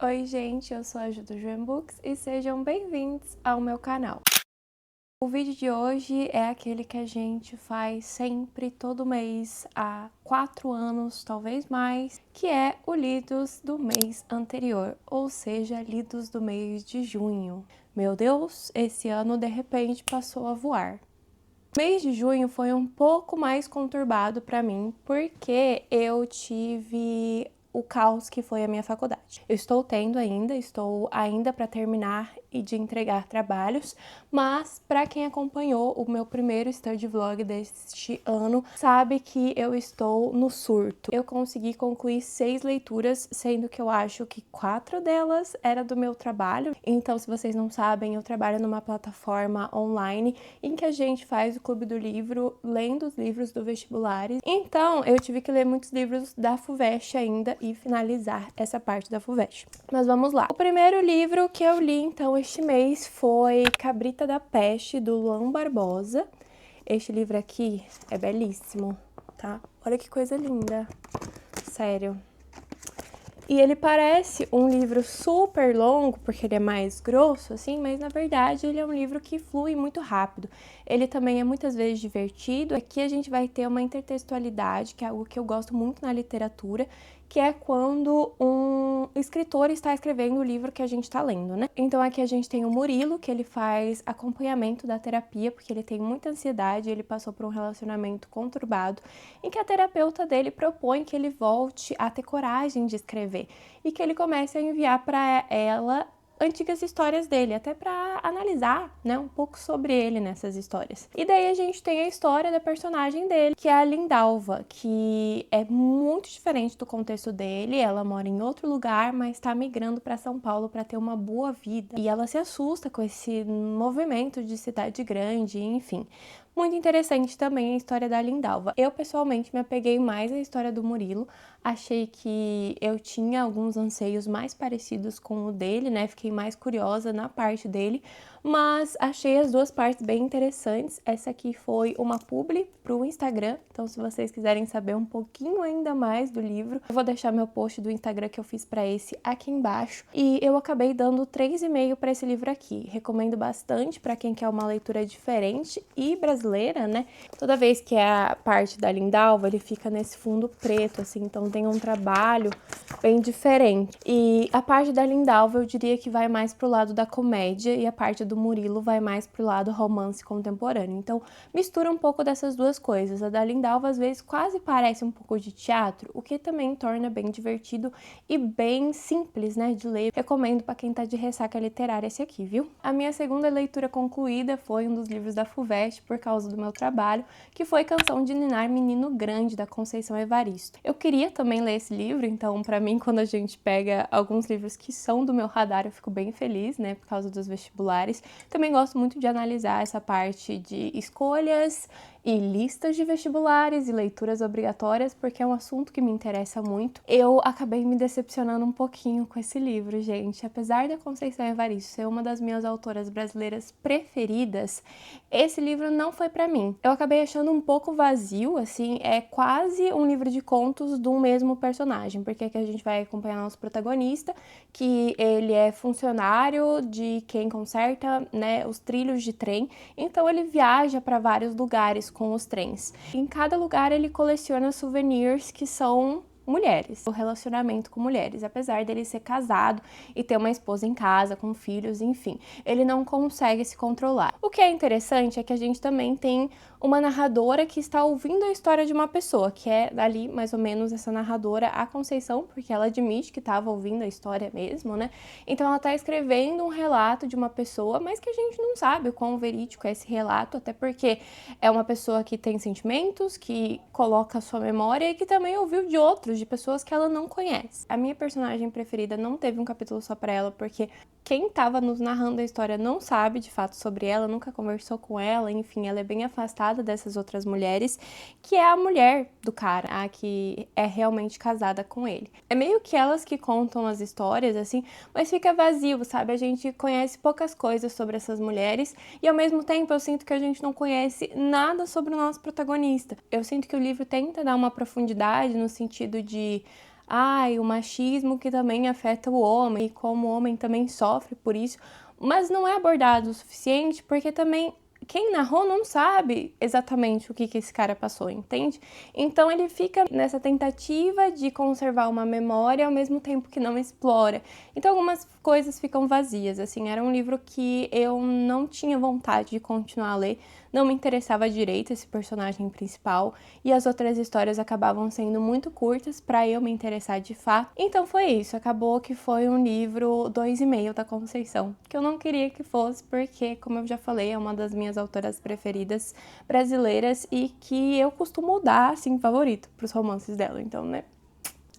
Oi gente, eu sou a Ju do Joem Books e sejam bem-vindos ao meu canal. O vídeo de hoje é aquele que a gente faz sempre, todo mês, há 4 anos, talvez mais, que é o Lidos do mês anterior, ou seja, Lidos do mês de junho. Meu Deus, esse ano de repente passou a voar. O mês de junho foi um pouco mais conturbado para mim, porque eu tive o caos que foi a minha faculdade. Eu estou ainda para terminar e de entregar trabalhos, mas para quem acompanhou o meu primeiro study vlog deste ano, sabe que eu estou no surto. Eu consegui concluir 6 leituras, sendo que eu acho que 4 delas era do meu trabalho. Então, se vocês não sabem, eu trabalho numa plataforma online em que a gente faz o Clube do Livro, lendo os livros do vestibulares. Então, eu tive que ler muitos livros da FUVEST ainda e finalizar essa parte da FUVEST. Mas vamos lá. O primeiro livro que eu li, então, este mês foi Cabrita da Peste, do Luan Barbosa. Este livro aqui é belíssimo, tá? Olha que coisa linda. Sério. E ele parece um livro super longo, porque ele é mais grosso, assim, mas na verdade ele é um livro que flui muito rápido. Ele também é muitas vezes divertido. Aqui a gente vai ter uma intertextualidade, que é algo que eu gosto muito na literatura, que é quando um escritor está escrevendo o livro que a gente está lendo, né? Então aqui a gente tem o Murilo, que ele faz acompanhamento da terapia, porque ele tem muita ansiedade, ele passou por um relacionamento conturbado, em que a terapeuta dele propõe que ele volte a ter coragem de escrever e que ele comece a enviar para ela antigas histórias dele, até para analisar, né, um pouco sobre ele nessas histórias. E daí a gente tem a história da personagem dele, que é a Lindalva, que é muito diferente do contexto dele. Ela mora em outro lugar, mas está migrando para São Paulo para ter uma boa vida. E ela se assusta com esse movimento de cidade grande, enfim. Muito interessante também a história da Lindalva. Eu, pessoalmente, me apeguei mais à história do Murilo. Achei que eu tinha alguns anseios mais parecidos com o dele, né? Fiquei mais curiosa na parte dele, mas achei as duas partes bem interessantes. Essa aqui foi uma publi pro Instagram, então se vocês quiserem saber um pouquinho ainda mais do livro, eu vou deixar meu post do Instagram que eu fiz para esse aqui embaixo. E eu acabei dando 3,5 para esse livro aqui. Recomendo bastante para quem quer uma leitura diferente e brasileira, né? Toda vez que é a parte da Lindalva, ele fica nesse fundo preto, assim, então tem um trabalho bem diferente. E a parte da Lindalva eu diria que vai mais pro lado da comédia e a parte do Murilo vai mais pro lado romance contemporâneo. Então mistura um pouco dessas duas coisas. A da Lindalva às vezes quase parece um pouco de teatro, o que também torna bem divertido e bem simples, né, de ler. Recomendo para quem tá de ressaca literária esse aqui, viu? A minha segunda leitura concluída foi um dos livros da FUVEST por causa do meu trabalho, que foi Canção de Ninar Menino Grande, da Conceição Evaristo. Eu queria também ler esse livro, então para mim quando a gente pega alguns livros que são do meu radar eu fico bem feliz, né, por causa dos vestibulares. Também gosto muito de analisar essa parte de escolhas e listas de vestibulares e leituras obrigatórias, porque é um assunto que me interessa muito. Eu acabei me decepcionando um pouquinho com esse livro, gente. Apesar da Conceição Evaristo ser uma das minhas autoras brasileiras preferidas, esse livro não foi pra mim. Eu acabei achando um pouco vazio, assim, é quase um livro de contos do mesmo personagem, porque aqui a gente vai acompanhar nosso protagonista, que ele é funcionário de quem conserta, né, os trilhos de trem, então ele viaja para vários lugares com os trens. Em cada lugar ele coleciona souvenirs que são mulheres, o relacionamento com mulheres, apesar dele ser casado e ter uma esposa em casa, com filhos, enfim, ele não consegue se controlar. O que é interessante é que a gente também tem uma narradora que está ouvindo a história de uma pessoa, que é dali mais ou menos essa narradora, a Conceição, porque ela admite que estava ouvindo a história mesmo, né? Então ela está escrevendo um relato de uma pessoa, mas que a gente não sabe o quão verídico é esse relato, até porque é uma pessoa que tem sentimentos, que coloca a sua memória e que também ouviu de outros, de pessoas que ela não conhece. A minha personagem preferida não teve um capítulo só para ela, porque quem estava nos narrando a história não sabe de fato sobre ela, nunca conversou com ela, enfim, ela é bem afastada dessas outras mulheres, que é a mulher do cara, a que é realmente casada com ele. É meio que elas que contam as histórias, assim, mas fica vazio, sabe? A gente conhece poucas coisas sobre essas mulheres e ao mesmo tempo eu sinto que a gente não conhece nada sobre o nosso protagonista. Eu sinto que o livro tenta dar uma profundidade no sentido de o machismo que também afeta o homem e como o homem também sofre por isso, mas não é abordado o suficiente porque também quem narrou não sabe exatamente o que esse cara passou, entende? Então ele fica nessa tentativa de conservar uma memória ao mesmo tempo que não explora. Então algumas coisas ficam vazias, assim, era um livro que eu não tinha vontade de continuar a ler, não me interessava direito esse personagem principal e as outras histórias acabavam sendo muito curtas para eu me interessar de fato. Então foi isso, acabou que foi um livro 2,5 da Conceição, que eu não queria que fosse porque, como eu já falei, é uma das minhas autoras preferidas brasileiras e que eu costumo dar, assim, favorito pros romances dela, então, né?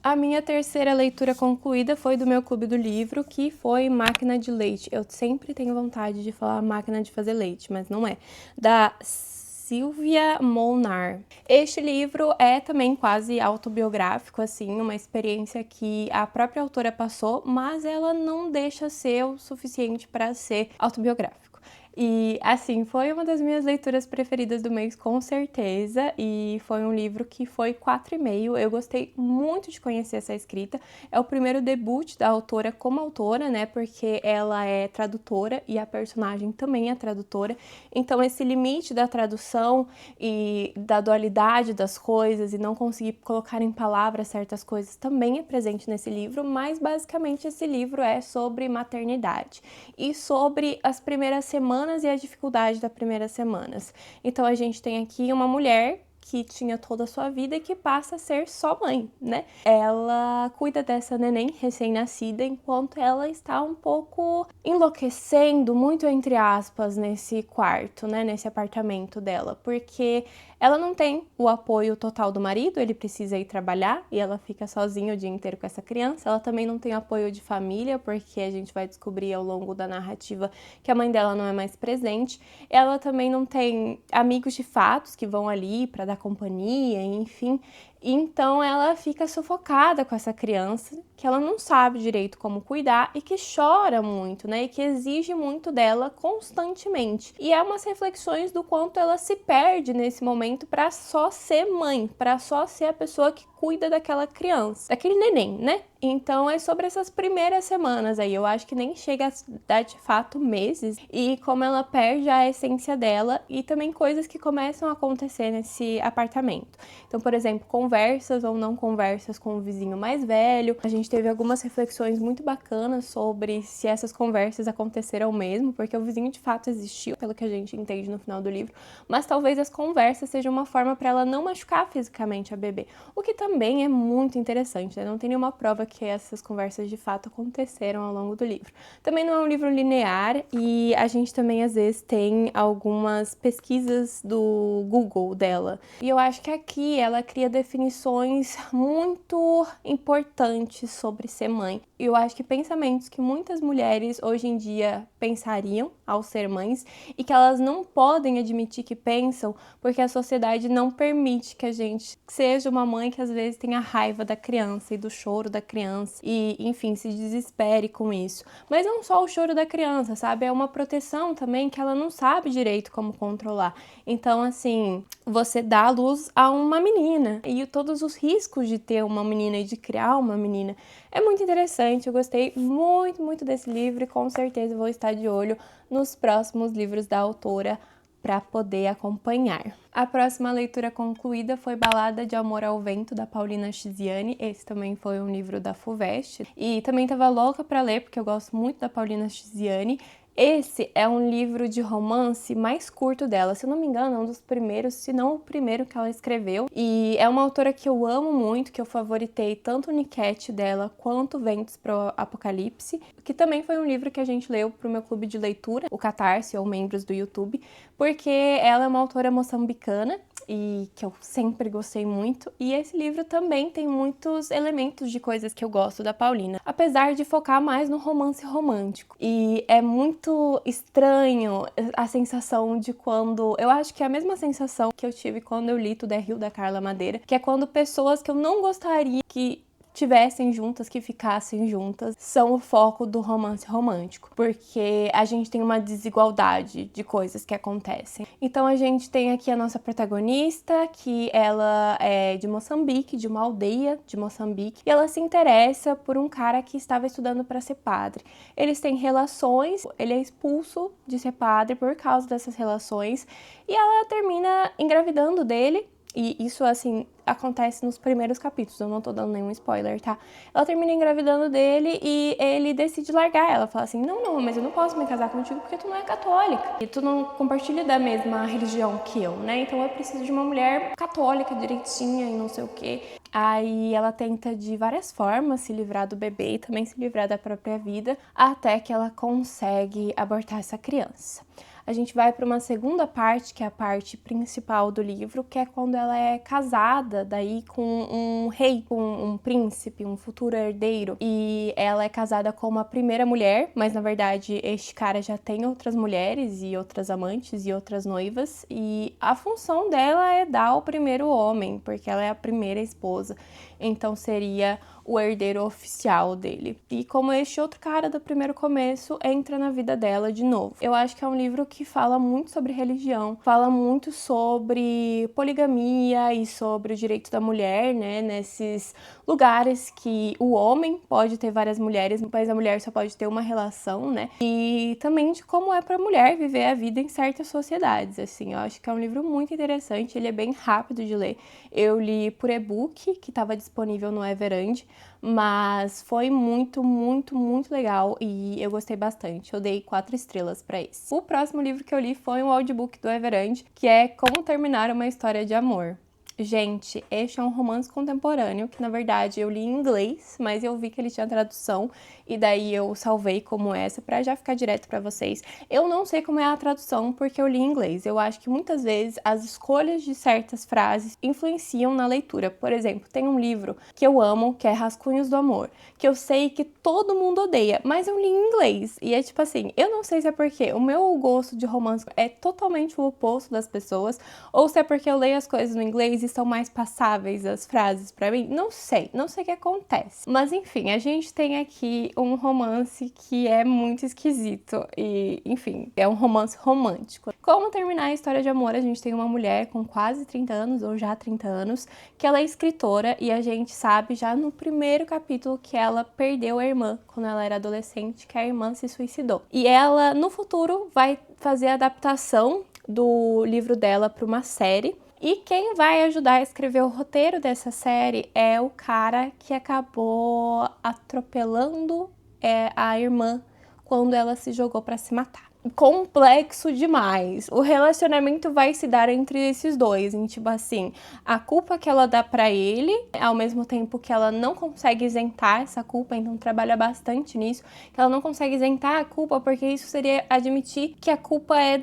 A minha terceira leitura concluída foi do meu clube do livro, que foi Máquina de Leite. Eu sempre tenho vontade de falar Máquina de Fazer Leite, mas não é. Da Silvia Molnar. Este livro é também quase autobiográfico, assim, uma experiência que a própria autora passou, mas ela não deixa ser o suficiente para ser autobiográfico. E, assim, foi uma das minhas leituras preferidas do mês, com certeza, e foi um livro que foi 4,5. Eu gostei muito de conhecer essa escrita. É o primeiro debut da autora como autora, né, porque ela é tradutora e a personagem também é tradutora. Então, esse limite da tradução e da dualidade das coisas e não conseguir colocar em palavras certas coisas também é presente nesse livro, mas, basicamente, esse livro é sobre maternidade e sobre as primeiras semanas e a dificuldade das primeiras semanas. Então a gente tem aqui uma mulher que tinha toda a sua vida e que passa a ser só mãe, né? Ela cuida dessa neném recém-nascida enquanto ela está um pouco enlouquecendo, muito entre aspas, nesse quarto, né? Nesse apartamento dela, porque ela não tem o apoio total do marido, ele precisa ir trabalhar e ela fica sozinha o dia inteiro com essa criança. Ela também não tem apoio de família, porque a gente vai descobrir ao longo da narrativa que a mãe dela não é mais presente. Ela também não tem amigos de fato que vão ali para dar companhia, enfim. Então ela fica sufocada com essa criança, que ela não sabe direito como cuidar e que chora muito, né? E que exige muito dela constantemente. E é umas reflexões do quanto ela se perde nesse momento para só ser mãe, para só ser a pessoa que cuida daquela criança, daquele neném, né? Então é sobre essas primeiras semanas aí, eu acho que nem chega a dar de fato meses, e como ela perde a essência dela e também coisas que começam a acontecer nesse apartamento. Então, por exemplo, conversas ou não conversas com o vizinho mais velho. A gente teve algumas reflexões muito bacanas sobre se essas conversas aconteceram mesmo, porque o vizinho de fato existiu, pelo que a gente entende no final do livro, mas talvez as conversas sejam uma forma para ela não machucar fisicamente a bebê, o que também é muito interessante, né? Não tem nenhuma prova que essas conversas de fato aconteceram ao longo do livro. Também não é um livro linear e a gente também às vezes tem algumas pesquisas do Google dela. E eu acho que aqui ela cria definições muito importantes sobre ser mãe. E eu acho que pensamentos que muitas mulheres hoje em dia pensariam ao ser mães e que elas não podem admitir que pensam porque a sociedade não permite que a gente seja uma mãe que às vezes tenha raiva da criança e do choro da criança e, enfim, se desespere com isso. Mas não só o choro da criança, sabe? É uma proteção também que ela não sabe direito como controlar. Então, assim, você dá à luz a uma menina e todos os riscos de ter uma menina e de criar uma menina. É muito interessante, eu gostei muito, muito desse livro e com certeza vou estar de olho nos próximos livros da autora para poder acompanhar. A próxima leitura concluída foi Balada de Amor ao Vento, da Paulina Chiziane. Esse também foi um livro da FUVEST e também estava louca para ler, porque eu gosto muito da Paulina Chiziane. Esse é um livro de romance mais curto dela, se eu não me engano, é um dos primeiros, se não o primeiro que ela escreveu. E é uma autora que eu amo muito, que eu favoritei tanto o Niket dela quanto Ventos pro Apocalipse, que também foi um livro que a gente leu pro meu clube de leitura, o Catarse, ou membros do YouTube, porque ela é uma autora moçambicana e que eu sempre gostei muito, e esse livro também tem muitos elementos de coisas que eu gosto da Paulina, apesar de focar mais no romance romântico. E é muito estranho a sensação de quando... Eu acho que é a mesma sensação que eu tive quando eu li Tudo é Rio, da Carla Madeira, que é quando pessoas que eu não gostaria que tivessem juntas, que ficassem juntas, são o foco do romance romântico, porque a gente tem uma desigualdade de coisas que acontecem. Então a gente tem aqui a nossa protagonista, que ela é de Moçambique, de uma aldeia de Moçambique, e ela se interessa por um cara que estava estudando para ser padre. Eles têm relações, ele é expulso de ser padre por causa dessas relações, e ela termina engravidando dele. E isso, assim, acontece nos primeiros capítulos, eu não tô dando nenhum spoiler, tá? Ela termina engravidando dele e ele decide largar ela. Fala assim, não, mas eu não posso me casar contigo porque tu não é católica. E tu não compartilha da mesma religião que eu, né? Então eu preciso de uma mulher católica, direitinha e não sei o quê. Aí ela tenta de várias formas se livrar do bebê e também se livrar da própria vida, até que ela consegue abortar essa criança. A gente vai para uma segunda parte, que é a parte principal do livro, que é quando ela é casada daí com um rei, com um príncipe, um futuro herdeiro. E ela é casada com uma primeira mulher, mas na verdade este cara já tem outras mulheres e outras amantes e outras noivas. E a função dela é dar o primeiro homem, porque ela é a primeira esposa. Então seria o herdeiro oficial dele. E como este outro cara do primeiro começo entra na vida dela de novo. Eu acho que é um livro que fala muito sobre religião, fala muito sobre poligamia e sobre o direito da mulher, né? Nesses lugares que o homem pode ter várias mulheres, mas a mulher só pode ter uma relação, né? E também de como é pra mulher viver a vida em certas sociedades, assim. Eu acho que é um livro muito interessante, ele é bem rápido de ler. Eu li por e-book, que estava disponível no Everand, mas foi muito legal e eu gostei bastante. Eu dei 4 estrelas para esse. O próximo livro que eu li foi um audiobook do Everand, que é Como Terminar uma História de Amor. Gente, este é um romance contemporâneo, que na verdade eu li em inglês, mas eu vi que ele tinha tradução, e daí eu salvei como essa pra já ficar direto pra vocês. Eu não sei como é a tradução, porque eu li em inglês. Eu acho que muitas vezes as escolhas de certas frases influenciam na leitura. Por exemplo, tem um livro que eu amo, que é Rascunhos do Amor, que eu sei que todo mundo odeia, mas eu li em inglês. E é tipo assim, eu não sei se é porque o meu gosto de romance é totalmente o oposto das pessoas, ou se é porque eu leio as coisas no inglês e são mais passáveis as frases pra mim. Não sei o que acontece. Mas enfim, a gente tem aqui um romance que é muito esquisito e, enfim, é um romance romântico. Como terminar a história de amor? A gente tem uma mulher com quase 30 anos, ou já 30 anos, que ela é escritora e a gente sabe já no primeiro capítulo que ela perdeu a irmã quando ela era adolescente, que a irmã se suicidou. E ela, no futuro, vai fazer a adaptação do livro dela para uma série. E quem vai ajudar a escrever o roteiro dessa série é o cara que acabou atropelando a irmã quando ela se jogou para se matar. Complexo demais. O relacionamento vai se dar entre esses dois, em tipo assim, a culpa que ela dá pra ele, ao mesmo tempo que ela não consegue isentar essa culpa, então trabalha bastante nisso, que ela não consegue isentar a culpa, porque isso seria admitir que a culpa é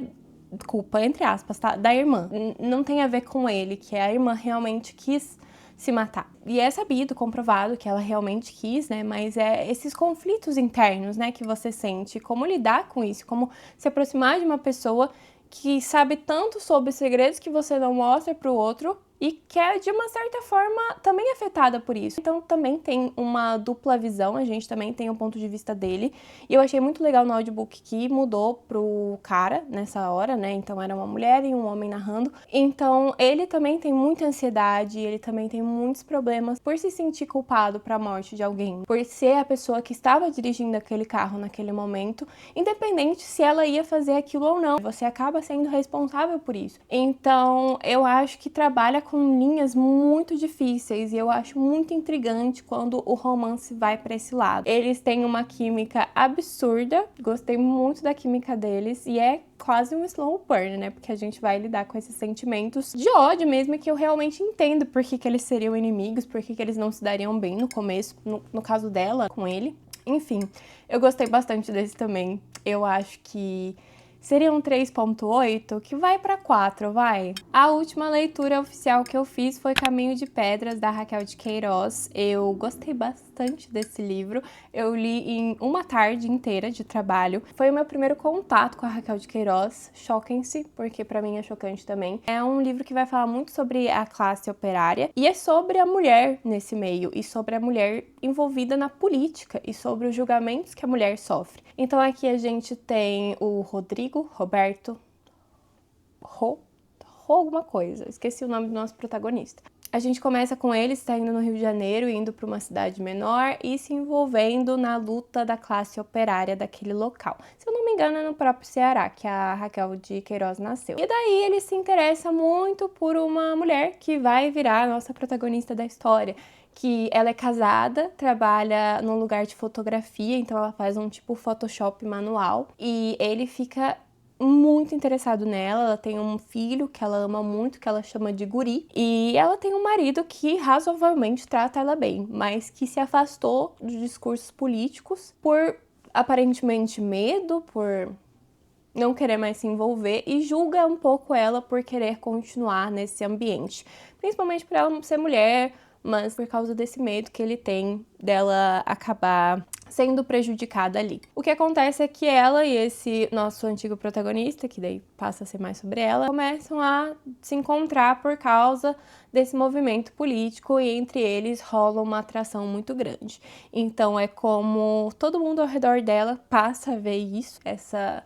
culpa, entre aspas, tá? Da irmã. Não tem a ver com ele, que a irmã realmente quis se matar. E é sabido, comprovado que ela realmente quis, né? Mas é esses conflitos internos, né, que você sente, como lidar com isso, como se aproximar de uma pessoa que sabe tanto sobre segredos que você não mostra pro outro e que é, de uma certa forma, também afetada por isso. Então também tem uma dupla visão, a gente também tem o ponto de vista dele. E eu achei muito legal no audiobook que mudou pro cara nessa hora, né? Então era uma mulher e um homem narrando. Então ele também tem muita ansiedade, ele também tem muitos problemas por se sentir culpado pra morte de alguém, por ser a pessoa que estava dirigindo aquele carro naquele momento, independente se ela ia fazer aquilo ou não. Você acaba sendo responsável por isso. Então eu acho que trabalha com linhas muito difíceis e eu acho muito intrigante quando o romance vai para esse lado. Eles têm uma química absurda, gostei muito da química deles e é quase um slow burn, né? Porque a gente vai lidar com esses sentimentos de ódio mesmo, que eu realmente entendo por que eles seriam inimigos, por que eles não se dariam bem no começo, no caso dela, com ele. Enfim, eu gostei bastante desse também. Eu acho que Seria um 3.8, que vai para 4, vai. A última leitura oficial que eu fiz foi Caminho de Pedras, da Raquel de Queiroz. Eu gostei bastante desse livro. Eu li em uma tarde inteira de trabalho. Foi o meu primeiro contato com a Raquel de Queiroz. Choquem-se, porque para mim é chocante também. É um livro que vai falar muito sobre a classe operária e é sobre a mulher nesse meio e sobre a mulher envolvida na política e sobre os julgamentos que a mulher sofre. Então aqui a gente tem o Roberto, alguma coisa, esqueci o nome do nosso protagonista. A gente começa com ele saindo no Rio de Janeiro, indo para uma cidade menor e se envolvendo na luta da classe operária daquele local. Se eu não me engano, é no próprio Ceará que a Raquel de Queiroz nasceu. E daí ele se interessa muito por uma mulher que vai virar a nossa protagonista da história, que ela é casada, trabalha num lugar de fotografia, então ela faz um tipo Photoshop manual e ele fica muito interessado nela. Ela tem um filho que ela ama muito, que ela chama de Guri, e ela tem um marido que razoavelmente trata ela bem, mas que se afastou dos discursos políticos por aparentemente medo, por não querer mais se envolver e julga um pouco ela por querer continuar nesse ambiente, principalmente por ela ser mulher, mas por causa desse medo que ele tem dela acabar sendo prejudicada ali. O que acontece é que ela e esse nosso antigo protagonista, que daí passa a ser mais sobre ela, começam a se encontrar por causa desse movimento político e entre eles rola uma atração muito grande. Então é como todo mundo ao redor dela passa a ver isso, essa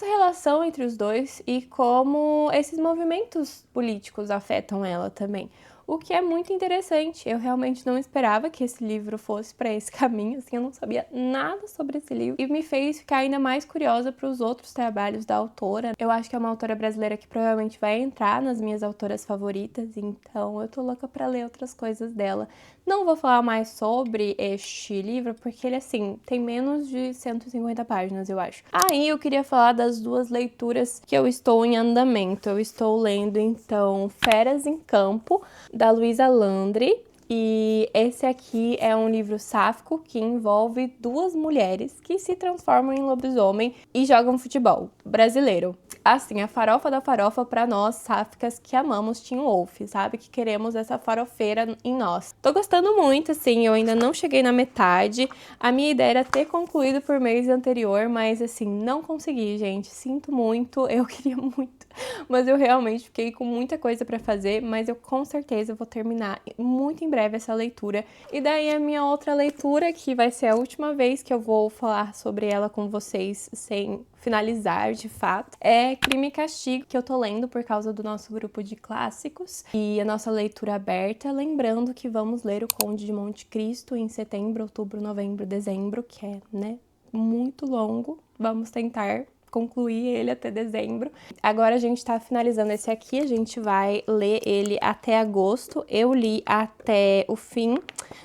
relação entre os dois e como esses movimentos políticos afetam ela também. O que é muito interessante. Eu realmente não esperava que esse livro fosse para esse caminho, assim, eu não sabia nada sobre esse livro e me fez ficar ainda mais curiosa para os outros trabalhos da autora. Eu acho que é uma autora brasileira que provavelmente vai entrar nas minhas autoras favoritas, então eu tô louca para ler outras coisas dela. Não vou falar mais sobre este livro porque ele, assim, tem menos de 150 páginas, eu acho. Aí eu queria falar das duas leituras que eu estou em andamento. Eu estou lendo, então, Feras em Campo, da Luísa Landry, e esse aqui é um livro sáfico que envolve duas mulheres que se transformam em lobisomem e jogam futebol brasileiro. Assim, a farofa da farofa pra nós sáficas que amamos Teen Wolf, sabe? Que queremos essa farofeira em nós. Tô gostando muito, assim, eu ainda não cheguei na metade. A minha ideia era ter concluído por mês anterior, mas assim, não consegui, gente. Sinto muito, eu queria muito. Mas eu realmente fiquei com muita coisa pra fazer, mas eu com certeza vou terminar muito em breve essa leitura. E daí a minha outra leitura, que vai ser a última vez que eu vou falar sobre ela com vocês sem finalizar de fato, é Crime e Castigo, que eu tô lendo por causa do nosso grupo de clássicos e a nossa leitura aberta, lembrando que vamos ler o Conde de Monte Cristo em setembro, outubro, novembro, dezembro, que é, né, muito longo. Vamos tentar concluir ele até dezembro. Agora a gente tá finalizando esse aqui, a gente vai ler ele até agosto. Eu li até o fim.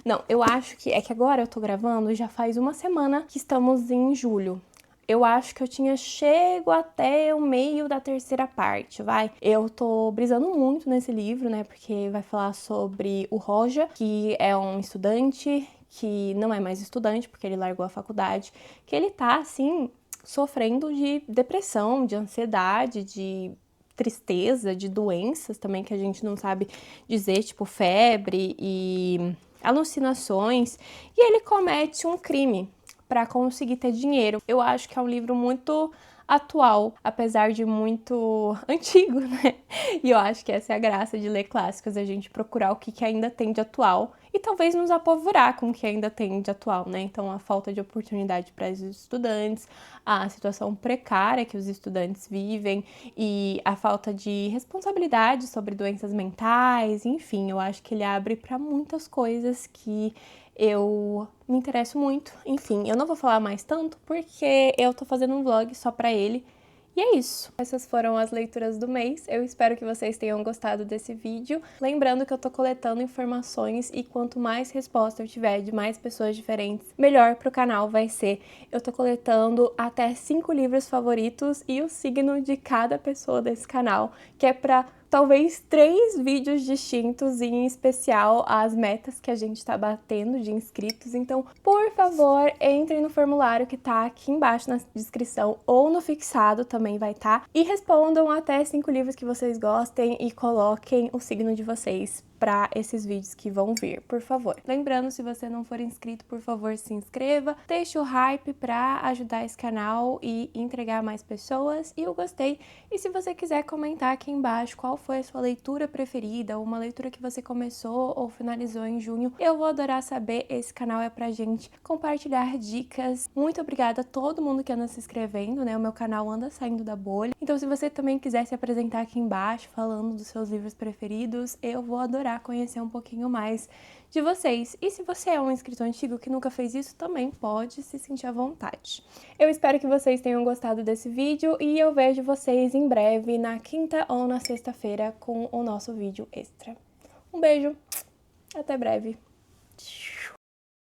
Não, eu acho que é que agora eu tô gravando, já faz uma semana que estamos em julho. Eu acho que eu tinha chego até o meio da terceira parte, vai. Eu tô brisando muito nesse livro, né, porque vai falar sobre o Roja, que é um estudante que não é mais estudante, porque ele largou a faculdade, que ele tá, assim, sofrendo de depressão, de ansiedade, de tristeza, de doenças também que a gente não sabe dizer, tipo febre e alucinações, e ele comete um crime para conseguir ter dinheiro. Eu acho que é um livro muito atual, apesar de muito antigo, né? E eu acho que essa é a graça de ler clássicos, a gente procurar o que ainda tem de atual e talvez nos apavorar com o que ainda tem de atual, né? Então, a falta de oportunidade para os estudantes, a situação precária que os estudantes vivem e a falta de responsabilidade sobre doenças mentais, enfim, eu acho que ele abre para muitas coisas que eu me interesso muito. Enfim, eu não vou falar mais tanto porque eu tô fazendo um vlog só pra ele. E é isso. Essas foram as leituras do mês. Eu espero que vocês tenham gostado desse vídeo. Lembrando que eu tô coletando informações e quanto mais resposta eu tiver de mais pessoas diferentes, melhor pro canal vai ser. Eu tô coletando até 5 livros favoritos e o signo de cada pessoa desse canal, que é pra talvez 3 vídeos distintos, em especial as metas que a gente tá batendo de inscritos. Então, por favor, entrem no formulário que tá aqui embaixo na descrição ou no fixado também vai estar, e respondam até 5 livros que vocês gostem e coloquem o signo de vocês para esses vídeos que vão vir, por favor. Lembrando, se você não for inscrito, por favor, se inscreva, deixe o hype para ajudar esse canal e entregar a mais pessoas, e o gostei. E se você quiser comentar aqui embaixo qual foi a sua leitura preferida, ou uma leitura que você começou ou finalizou em junho, eu vou adorar saber. Esse canal é pra gente compartilhar dicas. Muito obrigada a todo mundo que anda se inscrevendo, né? O meu canal anda saindo da bolha. Então, se você também quiser se apresentar aqui embaixo, falando dos seus livros preferidos, eu vou adorar conhecer um pouquinho mais de vocês. E se você é um inscrito antigo que nunca fez isso, também pode se sentir à vontade. Eu espero que vocês tenham gostado desse vídeo e eu vejo vocês em breve, na quinta ou na sexta-feira, com o nosso vídeo extra. Um beijo, até breve!